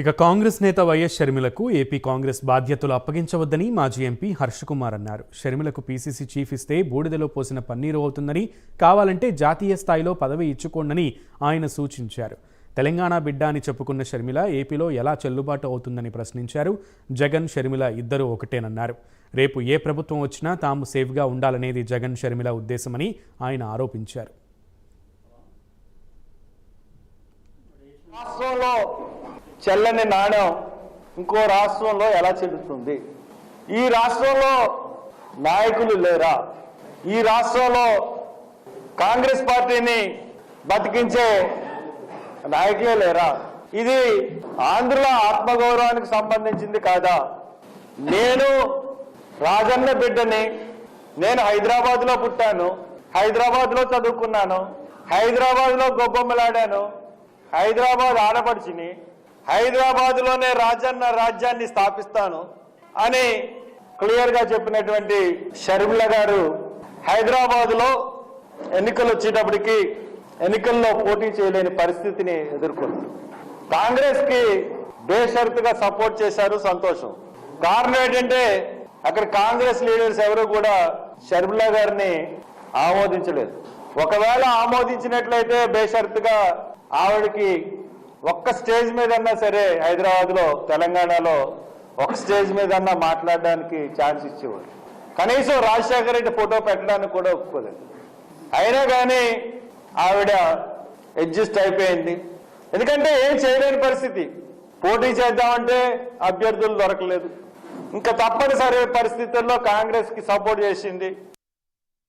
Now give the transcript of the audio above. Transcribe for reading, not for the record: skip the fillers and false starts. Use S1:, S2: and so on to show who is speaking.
S1: ఇక కాంగ్రెస్ నేత వైఎస్ షర్మిలకు ఏపీ కాంగ్రెస్ బాధ్యతలు అప్పగించవద్దని మాజీ ఎంపీ హర్షకుమార్ అన్నారు. షర్మిలకు పీసీసీ చీఫ్ ఇస్తే బూడిదలో పోసిన పన్నీరు అవుతుందని, కావాలంటే జాతీయ స్థాయిలో పదవి ఇచ్చుకోండని ఆయన సూచించారు. తెలంగాణ బిడ్డ అని చెప్పుకున్న షర్మిల ఏపీలో ఎలా చెల్లుబాటు అవుతుందని ప్రశ్నించారు. జగన్ షర్మిల ఇద్దరూ ఒకటేనన్నారు. రేపు ఏ ప్రభుత్వం వచ్చినా తాము సేఫ్గా ఉండాలనేది జగన్ షర్మిల ఉద్దేశమని ఆయన ఆరోపించారు.
S2: చెల్లని నాణ్యం ఇంకో రాష్ట్రంలో ఎలా చెల్లుతుంది? ఈ రాష్ట్రంలో నాయకులు లేరా? ఈ రాష్ట్రంలో కాంగ్రెస్ పార్టీని బతికించే నాయకులే లేరా? ఇది ఆంధ్రుల ఆత్మగౌరవానికి సంబంధించింది కాదా? నేను రాజన్న బిడ్డని, నేను హైదరాబాద్లో పుట్టాను, హైదరాబాద్లో చదువుకున్నాను, హైదరాబాద్లో గొప్పమ్మలాడాను, హైదరాబాద్ ఆడపడిచిని, హైదరాబాద్లోనే రాజన్న రాజ్యాన్ని స్థాపిస్తాను అని క్లియర్గా చెప్పినటువంటి షర్మిల గారు హైదరాబాద్లో ఎన్నికలు వచ్చేటప్పటికి ఎన్నికల్లో పోటీ చేయలేని పరిస్థితిని ఎదుర్కొన్నారు. కాంగ్రెస్కి బేషరతుగా సపోర్ట్ చేశారు, సంతోషం. కారణం ఏంటంటే అక్కడ కాంగ్రెస్ లీడర్స్ ఎవరు కూడా షర్మిల గారిని ఆమోదించలేదు. ఒకవేళ ఆమోదించినట్లయితే బేషరతుగా ఆవిడకి ఒక్క స్టేజ్ మీదన్నా సరే హైదరాబాద్లో, తెలంగాణలో ఒక స్టేజ్ మీదన్నా మాట్లాడడానికి ఛాన్స్ ఇచ్చేవాడు. కనీసం రాజశేఖర రెడ్డి ఫోటో పెట్టడానికి కూడా ఒప్పుకోలేదు. అయినా కానీ ఆవిడ అడ్జస్ట్ అయిపోయింది. ఎందుకంటే ఏం చేయలేని పరిస్థితి. పోటీ చేద్దామంటే అభ్యర్థులు దొరకలేదు. ఇంకా తప్పనిసరి పరిస్థితుల్లో కాంగ్రెస్కి సపోర్ట్ చేసింది.